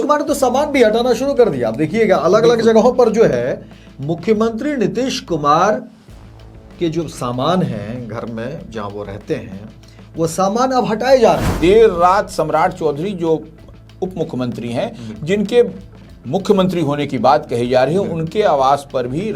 कुमार ने तो सामान भी हटाना शुरू कर दिया। आप देखिएगा अलग अलग जगहों पर जो है मुख्यमंत्री नीतीश कुमार के जो सामान हैं घर में जहां वो रहते हैं वो सामान अब हटाए जा रहे हैं। देर रात सम्राट चौधरी जो उप मुख्यमंत्री हैं, जिनके मुख्यमंत्री होने की बात कही जा रही है, उनके आवास पर भी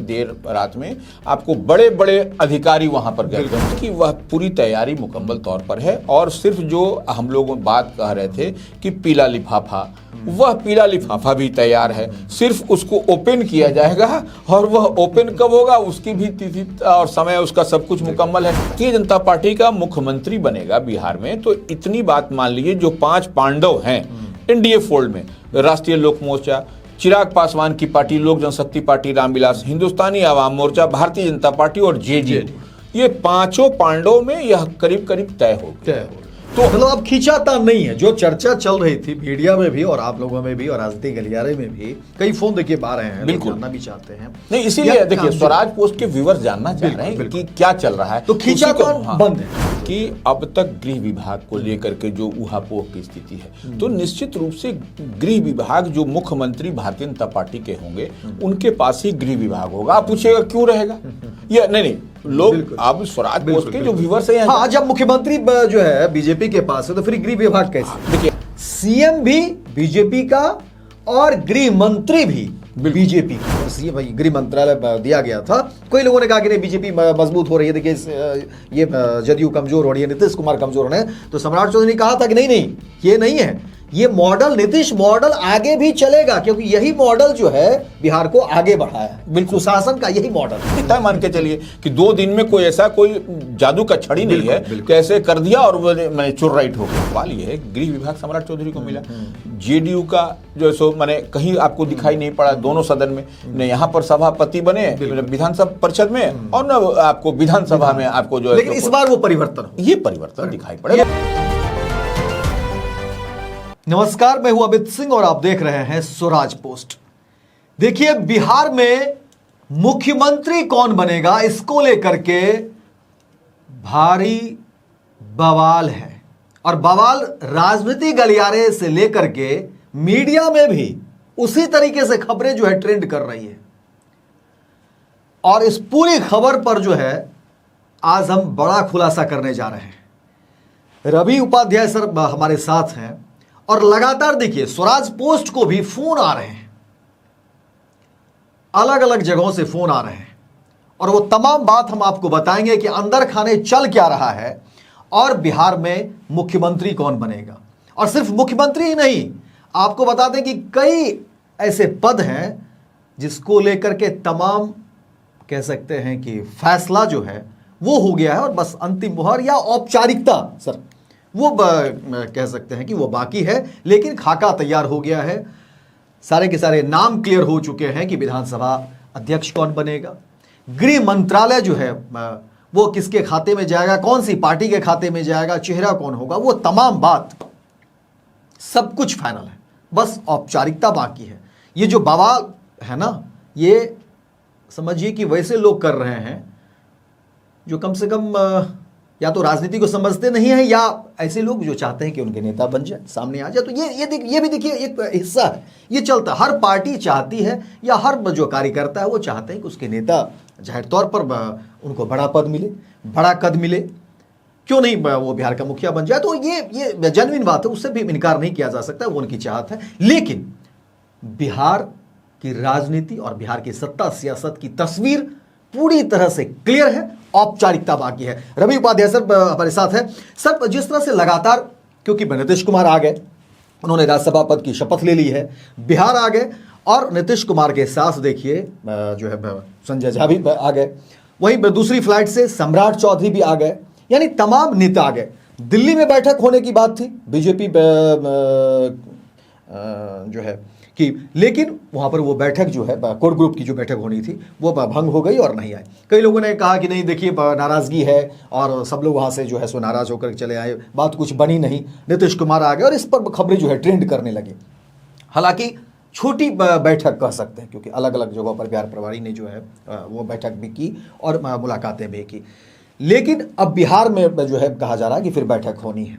देर रात में आपको बड़े बड़े अधिकारी वहां पर गए कि वह पूरी तैयारी मुकम्मल तौर पर है। और सिर्फ जो हम लोग बात कह रहे थे कि पीला लिफाफा, वह पीला लिफाफा भी तैयार है, सिर्फ उसको ओपन किया जाएगा और वह ओपन कब होगा उसकी भी तिथि और समय, उसका सब कुछ मुकम्मल है। भारतीय जनता पार्टी का मुख्यमंत्री बनेगा बिहार में, तो इतनी बात मान लीजिए जो 5 पांडव हैं एनडीए फोल्ड में, राष्ट्रीय लोक मोर्चा, चिराग पासवान की पार्टी, लोक जनशक्ति पार्टी रामविलास, हिंदुस्तानी आवाम मोर्चा, भारतीय जनता पार्टी और जेडीयू, ये 5 पांडवों में यह करीब करीब तय हो गया। तो मतलब अब खींचातान नहीं है। जो चर्चा चल रही थी मीडिया में भी और आप लोगों में भी और राजनीतिक गलियारे में भी, कई फोन देखिए आ रहे हैं, बिल्कुल जानना भी चाहते हैं। नहीं, इसीलिए देखिए स्वराज पोस्ट के व्यूअर्स जानना चाह रहे हैं कि क्या चल रहा है। तो खींचातान बंद है कि अब तक गृह विभाग को लेकर के जो ऊहापोह की स्थिति है, तो निश्चित रूप से गृह विभाग जो मुख्यमंत्री भारतीय जनता पार्टी के होंगे उनके पास ही गृह विभाग होगा। आप पूछिएगा क्यों रहेगा? ये नहीं लोग अब स्वराज पोस्ट के जो व्यूअर्स हैं, हाँ, जब मुख्यमंत्री जो है बीजेपी के पास है तो फिर गृह विभाग कैसे? देखिए सीएम भी बीजेपी का और गृह मंत्री भी बीजेपी का। सीएम भाई गृह मंत्रालय दिया गया था, कई लोगों ने कहा कि नहीं बीजेपी मजबूत हो रही है, देखिए ये जदयू कमजोर हो रही है, नीतीश कुमार कमजोर हो रहे हैं। तो सम्राट चौधरी ने कहा था कि नहीं नहीं ये नहीं है, ये मॉडल नीतीश मॉडल आगे भी चलेगा, क्योंकि यही मॉडल जो है बिहार को आगे बढ़ाया है। बिल्कुल शासन का यही मॉडल इतना मान के चलिए कि 2 दिन में कोई ऐसा कोई जादू का छड़ी नहीं है कैसे कर दिया और मैंने चुर राइट हो गया। सवाल ये है गृह विभाग सम्राट चौधरी को मिला, जेडीयू का जो सो मैंने कहीं आपको दिखाई नहीं पड़ा दोनों सदन में, न यहाँ पर सभापति बने विधानसभा परिषद में और न आपको विधानसभा में आपको जो है। लेकिन इस बार वो परिवर्तन दिखाई पड़ेगा। नमस्कार, मैं हूं अमित सिंह और आप देख रहे हैं स्वराज पोस्ट। देखिए बिहार में मुख्यमंत्री कौन बनेगा इसको लेकर के भारी बवाल है, और बवाल राजनीतिक गलियारे से लेकर के मीडिया में भी उसी तरीके से खबरें जो है ट्रेंड कर रही है। और इस पूरी खबर पर जो है आज हम बड़ा खुलासा करने जा रहे हैं। रवि उपाध्याय सर हमारे साथ हैं और लगातार देखिए स्वराज पोस्ट को भी फोन आ रहे हैं, अलग अलग जगहों से फोन आ रहे हैं, और वो तमाम बात हम आपको बताएंगे कि अंदर खाने चल क्या रहा है और बिहार में मुख्यमंत्री कौन बनेगा। और सिर्फ मुख्यमंत्री ही नहीं, आपको बता दें कि कई ऐसे पद हैं जिसको लेकर के तमाम कह सकते हैं कि फैसला जो है वो हो गया है और बस अंतिम मुहर या औपचारिकता सर वो कह सकते हैं कि वो बाकी है, लेकिन खाका तैयार हो गया है। सारे के सारे नाम क्लियर हो चुके हैं कि विधानसभा अध्यक्ष कौन बनेगा, गृह मंत्रालय जो है वो किसके खाते में जाएगा, कौन सी पार्टी के खाते में जाएगा, चेहरा कौन होगा, वो तमाम बात सब कुछ फाइनल है, बस औपचारिकता बाकी है। ये जो बवाल है ना, ये समझिए कि वैसे लोग कर रहे हैं जो कम से कम या तो राजनीति को समझते नहीं है या ऐसे लोग जो चाहते हैं कि उनके नेता बन जाए, सामने आ जाए। तो ये भी देखिए एक हिस्सा है, ये चलता। हर पार्टी चाहती है या हर जो कार्यकर्ता है वो चाहते हैं कि उसके नेता जाहिर तौर पर उनको बड़ा पद मिले, बड़ा कद मिले, क्यों नहीं वो बिहार का मुखिया बन जाए। तो ये जेन्युइन बात है, उससे भी इनकार नहीं किया जा सकता, वो उनकी चाहत है। लेकिन बिहार की राजनीति और बिहार की सत्ता सियासत की तस्वीर पूरी तरह से क्लियर है, औपचारिकता बाकी है। रवि उपाध्याय सर हमारे साथ है। सर जिस तरह से लगातार, क्योंकि नीतीश कुमार आ गए, उन्होंने राज्यसभा पद की शपथ ले ली है, बिहार आ गए, और नीतीश कुमार के साथ देखिए जो है संजय झा भी आ गए, वहीं दूसरी फ्लाइट से सम्राट चौधरी भी आ गए, यानी तमाम नेता आ गए। दिल्ली में बैठक होने की बात थी बीजेपी जो है कि, लेकिन वहां पर वो बैठक जो है कोर ग्रुप की जो बैठक होनी थी वो भंग हो गई और नहीं आए। कई लोगों ने कहा कि नहीं देखिए नाराजगी है, और सब लोग वहां से जो है सो नाराज होकर चले आए, बात कुछ बनी नहीं, नीतीश कुमार आ गए और इस पर खबरें जो है ट्रेंड करने लगे। हालांकि छोटी बैठक कह सकते हैं, क्योंकि अलग अलग जगहों पर बिहार प्रभारी ने जो है वो बैठक भी की और मुलाकातें भी की। लेकिन अब बिहार में जो है कहा जा रहा है कि फिर बैठक होनी है।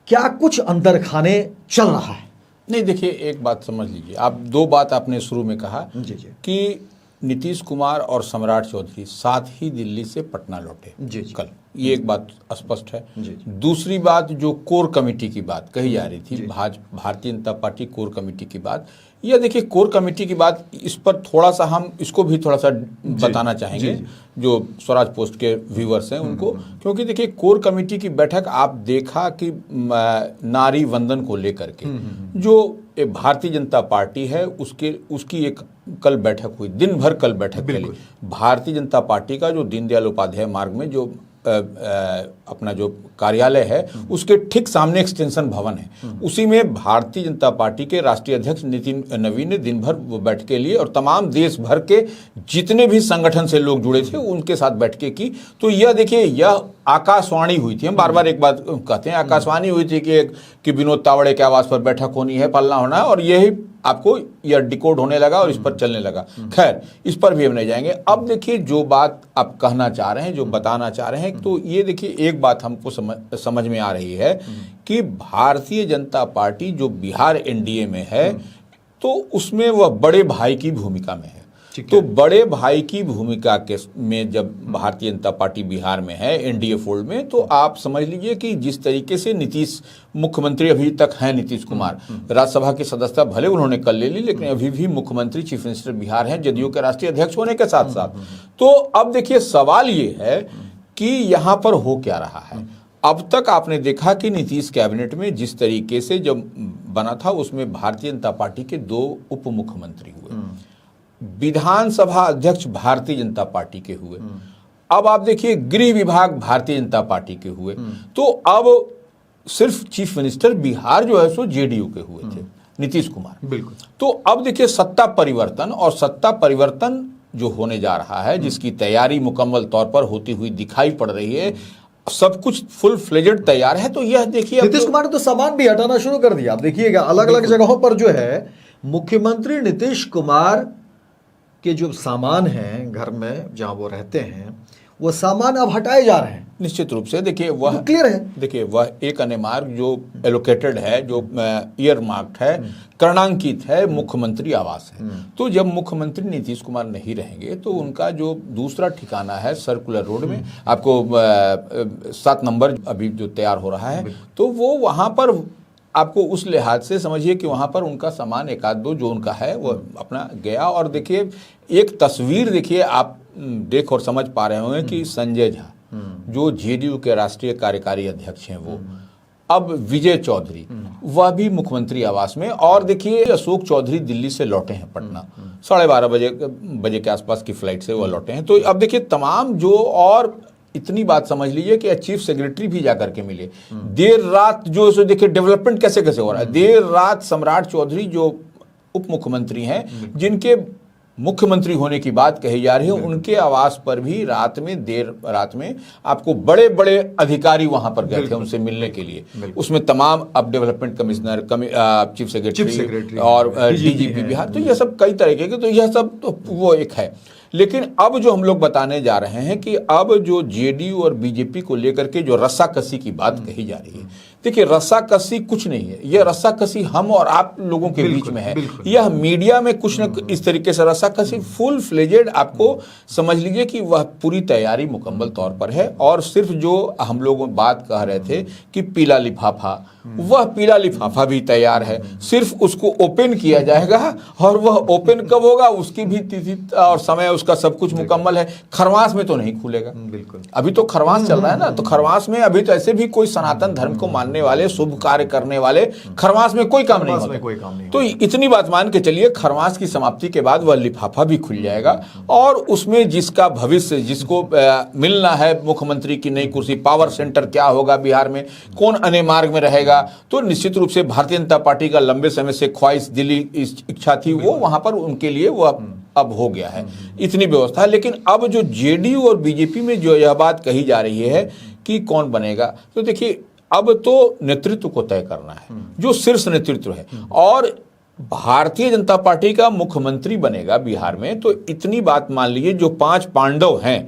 क्या कुछ अंदर खाने चल रहा है? नहीं, देखिए एक बात समझ लीजिए, आप दो बात आपने शुरू में कहा जी जी कि नीतीश कुमार और सम्राट चौधरी साथ ही दिल्ली से पटना लौटे जी जी कल, ये एक बात स्पष्ट है। जी जी दूसरी बात, जो कोर कमेटी की बात कही जा रही थी, Bharatiya Janata party core committee की बात, यह देखिए कोर कमेटी की बात, इस पर थोड़ा सा हम इसको भी थोड़ा सा बताना चाहेंगे जो स्वराज पोस्ट के व्यूअर्स हैं उनको, क्योंकि देखिए कोर कमेटी की बैठक आप देखा कि नारी वंदन को लेकर के जो भारतीय जनता पार्टी है उसकी एक कल बैठक हुई, दिन भर कल बैठक चली। भारतीय जनता पार्टी का जो दीनदयाल उपाध्याय मार्ग में जो अपना जो कार्यालय है उसके ठीक सामने एक्सटेंशन भवन है, उसी में भारतीय जनता पार्टी के राष्ट्रीय अध्यक्ष नितिन नवीन ने दिन भर वो बैठकें लिए और तमाम देश भर के जितने भी संगठन से लोग जुड़े थे उनके साथ बैठकें की। तो यह देखिए, यह आकाशवाणी हुई थी, हम बार बार एक बात कहते हैं, आकाशवाणी हुई थी कि विनोद तावड़े के आवास पर बैठक होनी है, पलना होना है, और यही आपको यह डिकोड होने लगा और इस पर चलने लगा। खैर, इस पर भी हम नहीं जाएंगे। अब देखिए जो बात आप कहना चाह रहे हैं, जो बताना चाह रहे हैं, तो ये देखिए एक बात हमको समझ में आ रही है कि भारतीय जनता पार्टी जो बिहार एनडीए में है तो उसमें वह बड़े भाई की भूमिका में है। तो बड़े भाई की भूमिका के में जब भारतीय जनता पार्टी बिहार में है एनडीए फोल्ड में, तो आप समझ लीजिए कि जिस तरीके से नीतीश मुख्यमंत्री अभी तक हैं, नीतीश कुमार राज्यसभा की सदस्यता भले उन्होंने कल ले ली, लेकिन अभी भी मुख्यमंत्री चीफ मिनिस्टर बिहार हैं, जदयू के राष्ट्रीय अध्यक्ष होने के साथ साथ। तो अब देखिए सवाल ये है कि यहाँ पर हो क्या रहा है। अब तक आपने देखा कि नीतीश कैबिनेट में जिस तरीके से जब बना था उसमें भारतीय जनता पार्टी के 2 उप मुख्यमंत्री हुए, विधानसभा अध्यक्ष भारतीय जनता पार्टी के हुए, अब आप देखिए गृह विभाग भारतीय जनता पार्टी के हुए, तो अब सिर्फ चीफ मिनिस्टर बिहार जो है सो जेडीयू के हुए थे, नीतीश कुमार। बिल्कुल। तो अब देखिए सत्ता परिवर्तन, और सत्ता परिवर्तन जो होने जा रहा है, जिसकी तैयारी मुकम्मल तौर पर होती हुई दिखाई पड़ रही है, सब कुछ फुल फ्लेजेड तैयार है। तो यह देखिए नीतीश कुमार ने तो सामान भी हटाना शुरू कर दिया। आप देखिएगा अलग अलग जगहों पर जो है मुख्यमंत्री नीतीश कुमार के जो सामान हैं घर में जहां वो रहते हैं, वो सामान अब हटाए जा रहे हैं। निश्चित रूप से देखिए वह क्लियर है, देखिए वह एक अन्य मार्ग जो एलोकेटेड है, जो ईयर मार्क्ड है, कर्णांकित है, मुख्यमंत्री आवास है। तो जब मुख्यमंत्री नीतीश कुमार नहीं रहेंगे तो उनका जो दूसरा ठिकाना है सर्कुलर रोड में, आपको 7 नंबर अभी जो तैयार हो रहा है, तो वो वहां पर आपको उस लिहाज से समझिए कि वहां पर उनका सामान एक आध दो जो उनका है वो अपना गया। और देखिए एक तस्वीर देखिए, आप देख और समझ पा रहे होंगे कि संजय झा जो जेडीयू के राष्ट्रीय कार्यकारी अध्यक्ष हैं, वो अब विजय चौधरी वह भी मुख्यमंत्री आवास में, और देखिए अशोक चौधरी दिल्ली से लौटे हैं पटना 12:30 बजे के आसपास की फ्लाइट से वह लौटे हैं। तो अब देखिए तमाम जो, और इतनी बात समझ लीजिए कि चीफ सेक्रेटरी भी जाकर के मिले देर रात, जो सो देखिए डेवलपमेंट कैसे कैसे हो रहा है। देर रात सम्राट चौधरी जो उप मुख्यमंत्री हैं, जिनके मुख्यमंत्री होने की बात कही जा रही है, उनके आवास पर भी देर रात में आपको बड़े बड़े अधिकारी वहां पर गए थे उनसे मिलने के लिए। उसमें तमाम अब डेवलपमेंट कमिश्नर, चीफ सेक्रेटरी और डीजीपी बिहार, तो यह सब कई तरीके के, तो यह सब तो वो एक है। लेकिन अब जो हम लोग बताने जा रहे हैं कि अब जो जेडीयू और बीजेपी को लेकर के जो रस्साकसी की बात कही जा रही है, देखिए रस्साकसी कुछ नहीं है, यह रस्साकसी हम और आप लोगों के बीच में है। यह मीडिया में कुछ न इस तरीके से रस्साकसी फुल फ्लेजेड, आपको समझ लीजिए कि वह पूरी तैयारी मुकम्मल तौर पर है। और सिर्फ जो हम लोग बात कह रहे थे कि पीला लिफाफा, वह पीला लिफाफा भी तैयार है, सिर्फ उसको ओपन किया जाएगा, और वह ओपन कब होगा उसकी भी तिथि और समय उसका सब कुछ मुकम्मल है। खरवास में तो नहीं खुलेगा, बिल्कुल अभी तो खरवास चल रहा है ना, तो खरवास में अभी तो ऐसे भी कोई सनातन धर्म को मानने वाले, शुभ कार्य करने वाले, खरवास में कोई काम नहीं होता। तो इतनी बात मान के चलिए खरवास की समाप्ति के बाद वह लिफाफा भी खुल जाएगा, और उसमें जिसका भविष्य, जिसको मिलना है मुख्यमंत्री की नई कुर्सी, पावर सेंटर क्या होगा बिहार में, कौन अन्य मार्ग में रहेगा, तो निश्चित रूप से भारतीय जनता पार्टी का लंबे समय से ख्वाहिश, दिली इच्छा थी, वो वहां पर उनके लिए वो अब हो गया है, इतनी व्यवस्था। लेकिन अब जो जेडीयू और बीजेपी में जो यह बात कही जा रही है कि कौन बनेगा, तो देखिए अब तो नेतृत्व को तय करना है, जो शीर्ष नेतृत्व है। और भारतीय जनता पार्टी का मुख्यमंत्री बनेगा बिहार में, तो इतनी बात मान लीजिए जो 5 पांडव हैं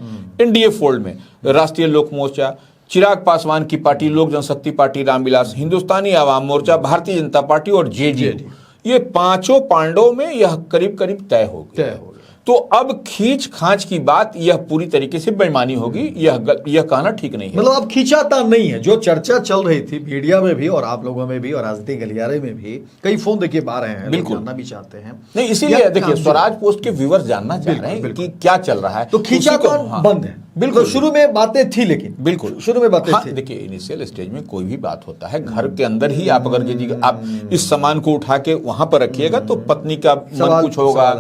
एनडीए फोल्ड में, राष्ट्रीय लोक मोर्चा, चिराग पासवान की पार्टी, लोक जनशक्ति पार्टी, रामविलास, हिंदुस्तानी आवाम मोर्चा, भारतीय जनता पार्टी और जेडीयू, ये पांचों पांडवों में यह करीब करीब तय हो गया। तो अब खींच खांच की बात यह पूरी तरीके से बेईमानी होगी, यह कहना ठीक नहीं है। मतलब अब खींचातान नहीं है। जो चर्चा चल रही थी मीडिया में भी और आप लोगों में भी और राजनीतिक गलियारे में भी, कई फोन देखिए आ रहे हैं, बिल्कुल जानना भी चाहते हैं। नहीं, इसीलिए देखिए स्वराज पोस्ट के व्यूअर्स जानना चाह रहे हैं कि क्या चल रहा है। तो खींचातान बंद है। बिल्कुल, शुरू में बातें थी, लेकिन बिल्कुल शुरू में बातें थी। देखिए इनिशियल स्टेज में कोई भी बात होता है, घर के अंदर ही आप अगर यदि आप इस सामान को उठा के वहां पर रखिएगा तो पत्नी का मन कुछ होगा,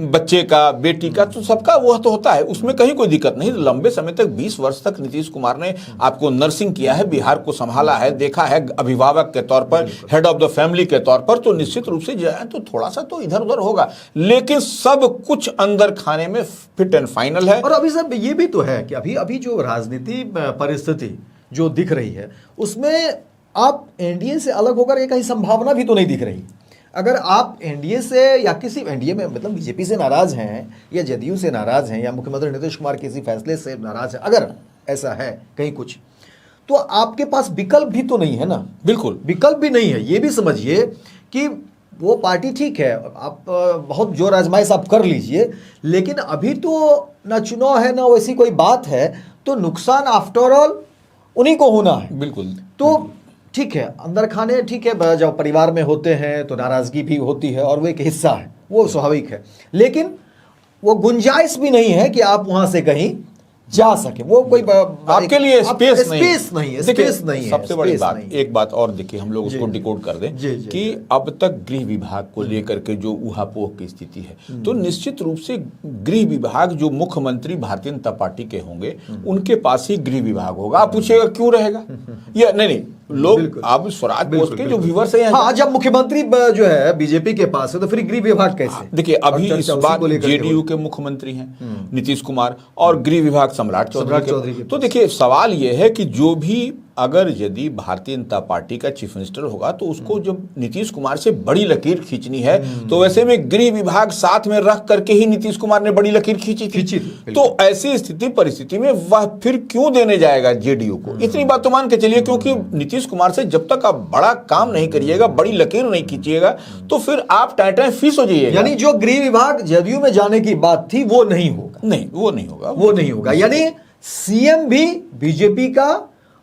बच्चे का, बेटी का, तो सबका वह तो होता है, उसमें कहीं कोई दिक्कत नहीं। लंबे समय तक 20 वर्ष तक नीतीश कुमार ने आपको नर्सिंग किया है, बिहार को संभाला है, देखा है अभिभावक के तौर पर, हेड ऑफ द फैमिली के तौर पर, तो निश्चित रूप से जाए तो थोड़ा सा तो इधर उधर होगा, लेकिन सब कुछ अंदर खाने में फिट एंड फाइनल है। और अभी सब ये भी तो है कि अभी जो राजनीति परिस्थिति जो दिख रही है उसमें आप एनडीए से अलग होकर एक कहीं संभावना भी तो नहीं दिख रही। अगर आप एनडीए से या किसी एनडीए में मतलब बीजेपी से नाराज हैं या जदयू से नाराज हैं या मुख्यमंत्री नीतीश कुमार किसी फैसले से नाराज है, अगर ऐसा है कहीं कुछ, तो आपके पास विकल्प भी तो नहीं है ना। बिल्कुल विकल्प भी नहीं है। ये भी समझिए कि वो पार्टी ठीक है, आप बहुत जोर आजमाइश आप कर लीजिए, लेकिन अभी तो ना चुनाव है ना वैसी कोई बात है, तो नुकसान आफ्टर ऑल उन्हीं को होना है। बिल्कुल। तो ठीक है, अंदर खाने ठीक है, जब परिवार में होते हैं तो नाराजगी भी होती है और वो एक हिस्सा है, वो स्वाभाविक है, लेकिन वो गुंजाइश भी नहीं है कि आप वहां से कहीं जा सके। वो कोई आपके लिए स्पेस नहीं है, स्पेस नहीं है। सबसे बड़ी बात, एक बात और देखिए, हम लोग उसको डिकोड कर दें कि अब तक गृह विभाग को लेकर के जो उहापोह की स्थिति है, तो निश्चित रूप से गृह विभाग जो मुख्यमंत्री भारतीय जनता पार्टी के होंगे उनके पास ही गृह विभाग होगा। आप पूछिएगा क्यों रहेगा? या नहीं, लोग अब स्वराज पोस्ट के जो व्यूअर्स हैं, हाँ, जब मुख्यमंत्री जो है बीजेपी के पास है तो फिर गृह विभाग कैसे? देखिए अभी इस बार जेडीयू के मुख्यमंत्री हैं नीतीश कुमार और गृह विभाग सम्राट चौधरी के। तो देखिए सवाल यह है कि जो भी अगर यदि भारतीय जनता पार्टी का चीफ मिनिस्टर होगा तो उसको जब नीतीश कुमार से बड़ी लकीर खींचनी है, तो वैसे में गृह विभाग साथ में रख करके ही नीतीश कुमार ने बड़ी लकीर खींची थी। तो ऐसी स्थिति परिस्थिति में वह फिर क्यों देने जाएगा जेडीयू को? इतनी बात तो मान के चलिए, क्योंकि नीतीश कुमार से जब तक आप बड़ा काम नहीं करिएगा, बड़ी लकीर नहीं खींचिएगा, तो फिर आप टाइटाई फीस हो जाइएगा। यानी जो गृह विभाग जेडीयू में जाने की बात थी वो नहीं होगा। नहीं, वो नहीं होगा, वो नहीं होगा। यानी सीएम भी बीजेपी का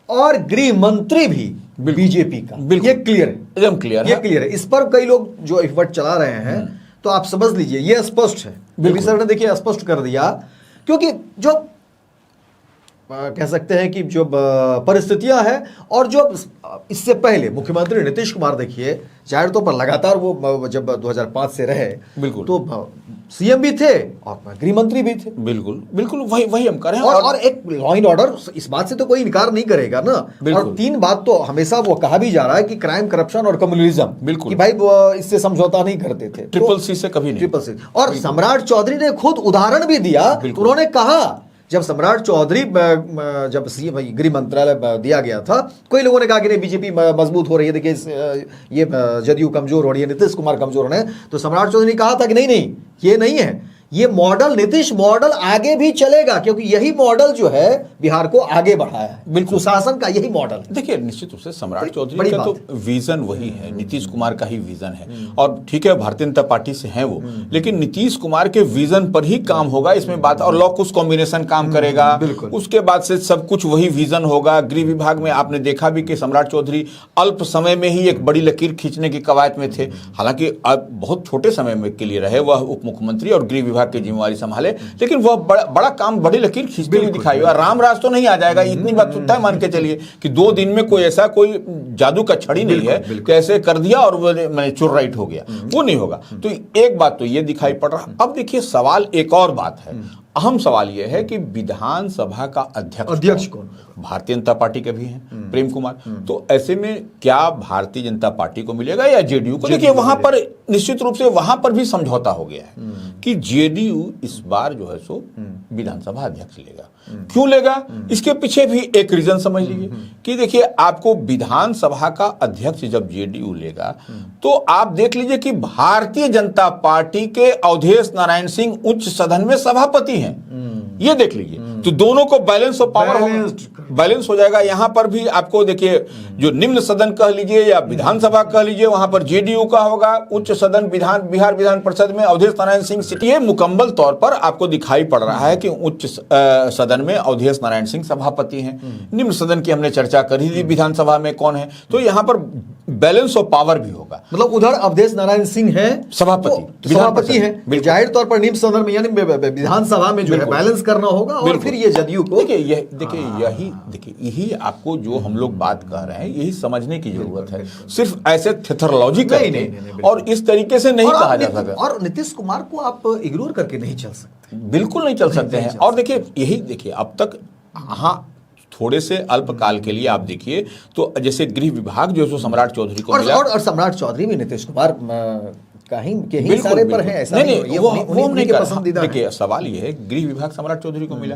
और गृह मंत्री भी बीजेपी का। ये क्लियर है, एकदम क्लियर, ये क्लियर है। इस पर कई लोग जो एफर्ट चला रहे हैं, तो आप समझ लीजिए ये स्पष्ट है। बीबी सर ने देखिए स्पष्ट कर दिया, क्योंकि जो कह सकते हैं कि जो परिस्थितियां हैं और जो इससे पहले मुख्यमंत्री नीतीश कुमार देखिए जाहिर तौर पर लगातार वो जब 2005 से रहे, बिल्कुल, तो सीएम भी थे और गृह मंत्री भी थे। बिल्कुल बिल्कुल, वही हम कर रहे हैं। और एक लॉ एंड ऑर्डर, इस बात से तो कोई इनकार नहीं करेगा ना। और तीन बात तो हमेशा वो कहा भी जा रहा है कि क्राइम, करप्शन और कम्युनलिज्म, बिल्कुल, कि भाई वो इससे समझौता नहीं करते थे। ट्रिपल सी से कभी नहीं। Triple C. और सम्राट चौधरी ने खुद उदाहरण भी दिया। उन्होंने कहा जब सम्राट चौधरी जब गृह मंत्रालय दिया गया था, कई लोगों ने कहा कि नहीं बीजेपी मजबूत हो रही है, देखिए ये जदयू कमजोर हो रही है, नीतीश कुमार कमजोर हो रहे हैं, तो सम्राट चौधरी ने कहा था कि नहीं ये नहीं है, ये मॉडल नीतीश मॉडल आगे भी चलेगा, क्योंकि यही मॉडल जो है बिहार को आगे बढ़ाया है। बिल्कुल, शासन का यही मॉडल। देखिए निश्चित रूप से सम्राट चौधरी का तो विजन वही है, नीतीश कुमार का ही विजन है। और ठीक है भारतीय जनता पार्टी से है वो, लेकिन नीतीश कुमार के विजन पर ही काम होगा, इसमें बात। और लॉकुस कॉम्बिनेशन काम करेगा, उसके बाद से सब कुछ वही विजन होगा। गृह विभाग में आपने देखा भी कि सम्राट चौधरी अल्प समय में ही एक बड़ी लकीर खींचने की कवायद में थे। हालांकि बहुत छोटे समय में के लिए रहे वह उप मुख्यमंत्री और गृह विभाग की जिम्मेवारी संभाले, लेकिन वह बड़ा काम, बड़ी लकीर खींचते हुए दिखाई। रामराज तो नहीं आ जाएगा, इतनी बात तय मान के चलिए कि 2 दिन में कोई ऐसा कोई जादू का छड़ी नहीं है कैसे कर दिया और मैंने चुर हो गया, वो नहीं होगा। तो एक बात तो ये दिखाई पड़ रहा। अब देखिए सवाल एक और बात है, अहम सवाल यह है कि विधानसभा का अध्यक्ष कौन? भारतीय जनता पार्टी के भी हैं प्रेम कुमार। तो ऐसे में क्या भारतीय जनता पार्टी को मिलेगा या जेडीयू को? देखिए वहां पर निश्चित रूप से वहां पर भी समझौता हो गया है कि जेडीयू इस बार जो है सो विधानसभा अध्यक्ष लेगा। क्यों लेगा? इसके पीछे भी एक रीजन समझ लीजिए कि देखिए आपको विधानसभा का अध्यक्ष जब जेडीयू लेगा, तो आप देख लीजिए कि भारतीय जनता पार्टी के अवधेश नारायण सिंह उच्च सदन में सभापति हैं, ये देख लीजिए। तो दोनों को बैलेंस ऑफ पावर बैलेंस हो जाएगा। यहाँ पर भी आपको देखिए जो निम्न सदन कह लीजिए या विधानसभा कह लीजिए, वहां पर जेडीयू का होगा। उच्च सदन बिहार विधान परिषद में अवधेश नारायण सिंह, ये मुकम्मल तौर पर आपको दिखाई पड़ रहा है कि उच्च सदन में अवधेश नारायण सिंह सभापति हैं। निम्न सदन की हमने चर्चा करी थी, विधानसभा में कौन है, तो यहाँ पर बैलेंस ऑफ पावर भी होगा। मतलब उधर अवधेश नारायण सिंह है सभापति है, जाहिर तौर पर निम्न सदन में यानी विधानसभा में जो है बैलेंस करना होगा, और फिर ये जदयू को देखिए यही आपको जो हम लोग बात कर रहे हैं, यही समझने की जरूरत है। सिर्फ ऐसे थेथरोलॉजी नहीं, और इस तरीके से नहीं कहा जा सकता। और नीतीश कुमार को आप इग्नोर करके नहीं चल सकते, बिल्कुल नहीं चल सकते हैं। और देखिए अब तक, हाँ, थोड़े से अल्पकाल के लिए आप देखिए तो जैसे गृह विभाग जो सम्राट चौधरी को मिला, और सम्राट चौधरी भी नीतीश कुमार कहीं सारे पर है, ऐसा नहीं, वो हम नहीं पसंदीदा। देखिए सवाल ये है, गृह विभाग सम्राट चौधरी को मिला,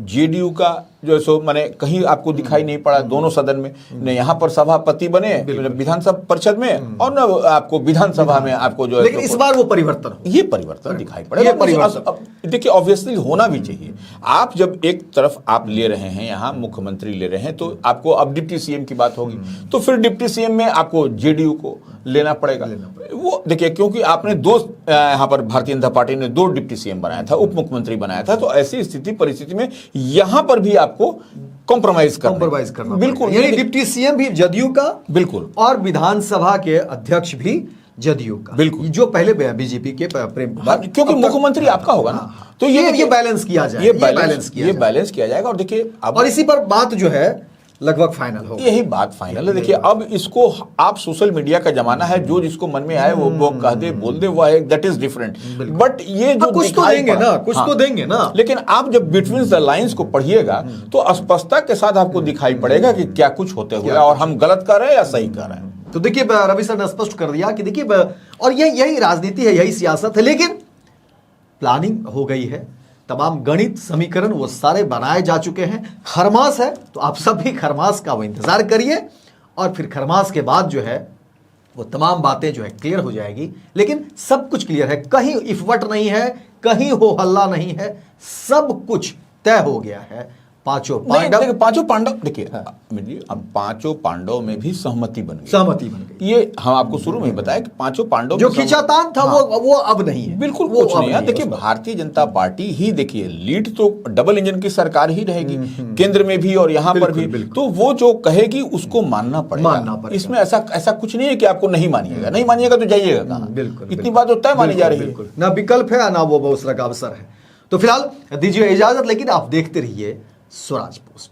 जेडीयू का जो सो माने कहीं आपको दिखाई नहीं पड़ा दोनों सदन में, न यहाँ पर सभापति बने विधानसभा परिषद में, और न आपको विधानसभा में आपको जो है, लेकिन इस बार वो परिवर्तन दिखाई पड़ेगा। देखिए ऑब्वियसली होना भी चाहिए। आप जब एक तरफ आप ले रहे हैं, यहाँ मुख्यमंत्री ले रहे हैं, तो आपको अब डिप्टी सीएम की बात होगी, तो फिर डिप्टी सीएम में आपको जेडीयू को लेना पड़ेगा। वो देखिए क्योंकि आपने दो, यहाँ पर भारतीय जनता पार्टी ने 2 डिप्टी सीएम बनाया था, उप मुख्यमंत्री बनाया था, तो ऐसी स्थिति परिस्थिति में यहाँ पर भी आपको कॉम्प्रोमाइज करना बिल्कुल, यानी डिप्टी सीएम भी जदयू का, बिल्कुल, और विधानसभा के अध्यक्ष भी जदयू का, बिल्कुल, जो पहले बीजेपी के क्योंकि मुख्यमंत्री आपका होगा ना, तो ये बैलेंस किया जाए, ये बैलेंस किया जाएगा। और देखिए और इसी पर बात जो है लगभग फाइनल हो, यही बात फाइनल है। देखिए अब इसको आप, सोशल मीडिया का जमाना है, जो जिसको मन में आए वो कह दे, बोल दे, वो है, दैट इज डिफरेंट। बट ये जो कुछ तो देंगे ना, लेकिन आप जब बिटवीन द लाइंस को पढ़िएगा तो स्पष्टता के साथ आपको दिखाई पड़ेगा कि क्या कुछ होते हुए, और हम गलत कर रहे हैं या सही कर रहे हैं। तो देखिए रवि सर ने स्पष्ट कर दिया कि देखिए, और यही राजनीति है, यही सियासत है, लेकिन प्लानिंग हो गई है, तमाम गणित समीकरण वो सारे बनाए जा चुके हैं। खरमास है तो आप सब भी खरमास का वो इंतजार करिए, और फिर खरमास के बाद जो है वो तमाम बातें जो है क्लियर हो जाएगी। लेकिन सब कुछ क्लियर है, कहीं इफवट नहीं है, कहीं हो हल्ला नहीं है, सब कुछ तय हो गया है। पांचों पांडव देखिए, अब पांचों पांडव में भी सहमति बन गई। ये हम आपको शुरू में ही बताया कि पांचों पांडव जो खींचातान था, वो अब नहीं है, बिल्कुल कुछ नहीं है। देखिए भारतीय जनता पार्टी ही, देखिए लीड तो डबल इंजन की सरकार ही रहेगी, केंद्र में भी और यहाँ पर भी, तो वो जो कहेगी उसको मानना पड़ेगा। इसमें ऐसा कुछ नहीं है कि आपको नहीं मानिएगा, नहीं मानिएगा तो जाइएगा कहाँ, बिल्कुल इतनी बात तो तय मानी जा रही है, ना विकल्प है ना वो दूसरा का अवसर है। तो फिलहाल दीजिए इजाजत, लेकिन आप देखते रहिए स्वराज पोस्ट।